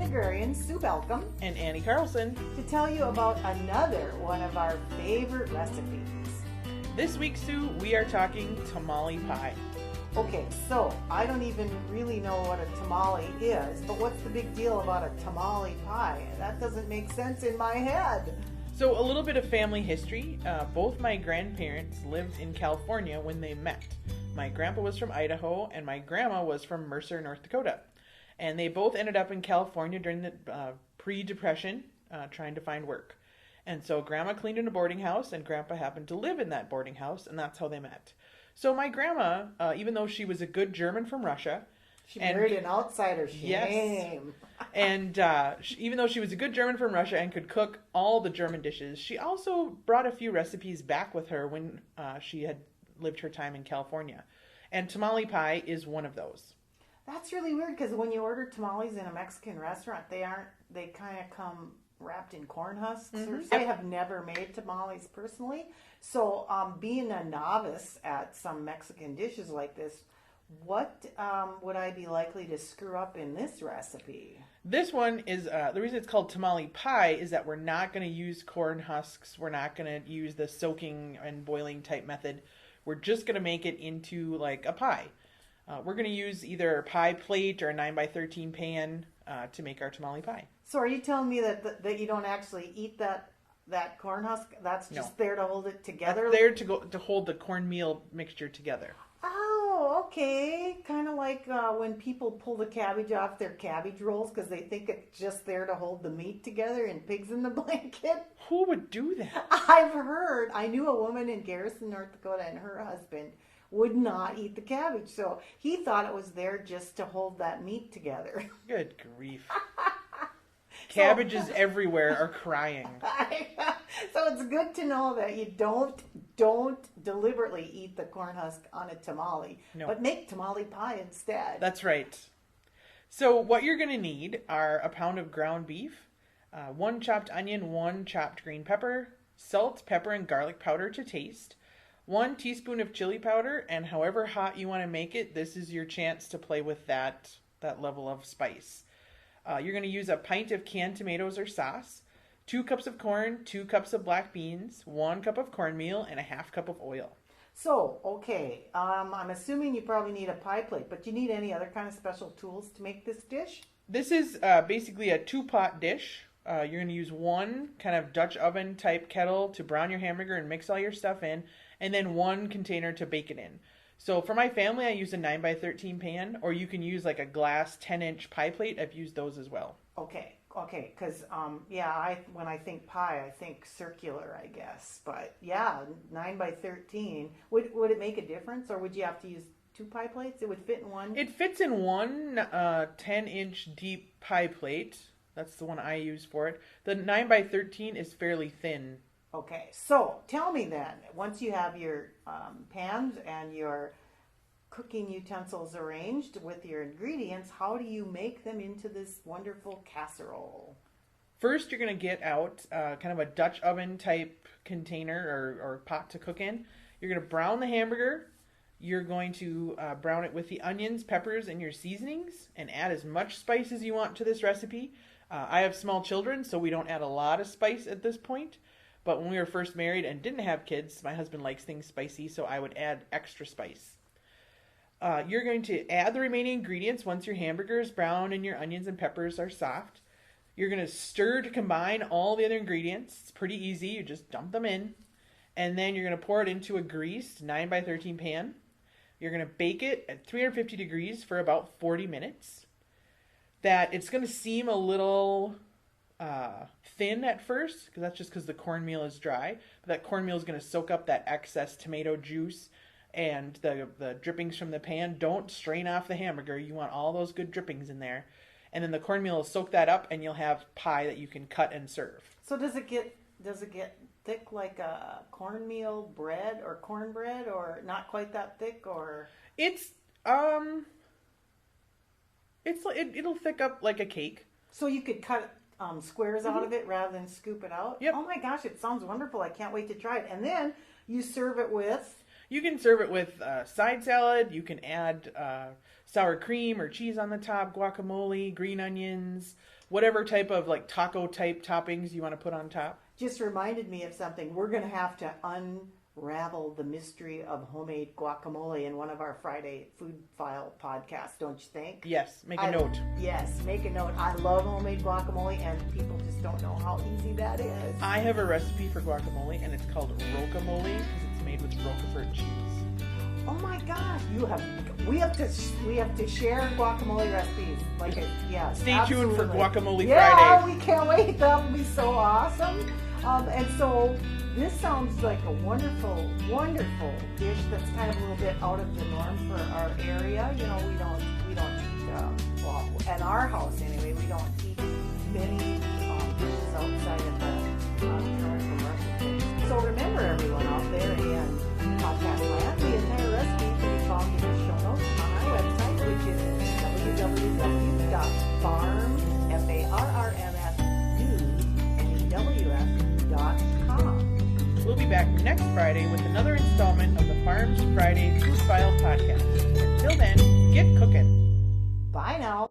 librarian Sue Belcom and Annie Carlson to tell you about another one of our favorite recipes. This week, Sue, we are talking tamale pie. Okay, so I don't even really know what a tamale is, but what's the big deal about a tamale pie? That doesn't make sense in my head. So a little bit of family history. Both my grandparents lived in California when they met. My grandpa was from Idaho and my grandma was from Mercer, North Dakota. And they both ended up in California during the pre-Depression trying to find work. And so grandma cleaned in a boarding house and grandpa happened to live in that boarding house, and that's how they met. So my grandma, even though she was a good German from Russia... She married an outsider. Shame. Yes. And even though she was a good German from Russia and could cook all the German dishes, she also brought a few recipes back with her when she had lived her time in California. And tamale pie is one of those. That's really weird because when you order tamales in a Mexican restaurant, they kind of come wrapped in corn husks. Mm-hmm. I have never made tamales personally. So being a novice at some Mexican dishes like this, what would I be likely to screw up in this recipe? This one is, the reason it's called tamale pie is that we're not going to use corn husks. We're not going to use the soaking and boiling type method. We're just going to make it into like a pie. We're going to use either a pie plate or a 9x13 pan to make our tamale pie. So are you telling me that you don't actually eat that corn husk? That's just there to hold it together? That's there to hold the cornmeal mixture together. Oh, okay. Kind of like when people pull the cabbage off their cabbage rolls because they think it's just there to hold the meat together in Pigs in the Blanket. Who would do that? I've heard. I knew a woman in Garrison, North Dakota, and her husband would not eat the cabbage. So he thought it was there just to hold that meat together. Good grief. Cabbages everywhere are crying. So it's good to know that you don't deliberately eat the corn husk on a tamale, but make tamale pie instead. That's right. So what you're going to need are a pound of ground beef, 1 chopped onion, 1 chopped green pepper, salt, pepper, and garlic powder to taste, 1 teaspoon of chili powder, and however hot you want to make it, this is your chance to play with that level of spice. You're going to use a pint of canned tomatoes or sauce, 2 cups of corn, 2 cups of black beans, 1 cup of cornmeal, and a half cup of oil. So, okay, I'm assuming you probably need a pie plate, but do you need any other kind of special tools to make this dish? This is basically a 2-pot dish. You're going to use 1 kind of Dutch oven type kettle to brown your hamburger and mix all your stuff in, and then 1 container to bake it in. So for my family, I use a 9x13 pan, or you can use like a glass 10-inch pie plate. I've used those as well. Okay, because when I think pie, I think circular, I guess. But yeah, 9x13. Would it make a difference, or would you have to use 2 pie plates? It would fit in one? It fits in one 10-inch deep pie plate. That's the one I use for it. The 9x13 is fairly thin. Okay, so tell me then, once you have your pans and your cooking utensils arranged with your ingredients, how do you make them into this wonderful casserole? First, you're going to get out kind of a Dutch oven type container or pot to cook in. You're going to brown the hamburger. You're going to brown it with the onions, peppers, and your seasonings, and add as much spice as you want to this recipe. I have small children, so we don't add a lot of spice at this point. But when we were first married and didn't have kids, my husband likes things spicy, so I would add extra spice. You're going to add the remaining ingredients once your hamburger is brown and your onions and peppers are soft. You're going to stir to combine all the other ingredients. It's pretty easy. You just dump them in. And then you're going to pour it into a greased 9x13 pan. You're going to bake it at 350 degrees for about 40 minutes. It's going to seem a little thin at first, because that's just because the cornmeal is dry. But that cornmeal is going to soak up that excess tomato juice and the drippings from the pan. Don't strain off the hamburger. You want all those good drippings in there. And then the cornmeal will soak that up, and you'll have pie that you can cut and serve. So does it get thick like a cornmeal bread or cornbread, or not quite that thick, or? It'll thick up like a cake. So you could cut squares out of it rather than scoop it out? Yep. Oh my gosh, it sounds wonderful. I can't wait to try it. And then you serve it with? You can serve it with side salad. You can add sour cream or cheese on the top, guacamole, green onions, whatever type of like taco type toppings you want to put on top. Just reminded me of something. We're going to have to unravel the mystery of homemade guacamole in one of our Friday Food File podcasts, don't you think? Yes, make a note. Yes, make a note. I love homemade guacamole, and people just don't know how easy that is. I have a recipe for guacamole, and it's called rocamole because it's made with Roquefort cheese. Oh my gosh, we have to share guacamole recipes. Stay tuned for absolutely. Guacamole Yeah, Friday. we can't wait. That will be so awesome. And so this sounds like a wonderful, wonderful dish that's kind of a little bit out of the norm for our area. You know, we don't eat, well, at our house anyway, we don't eat many dishes outside of the commercial. So remember, everyone out there in podcast land, the entire recipe can be found in the show notes on our website, which is www.farrms, FARRMS.com. We'll be back next Friday with another installment of the Farrms Friday Food File podcast. Until then, get cooking. Bye now.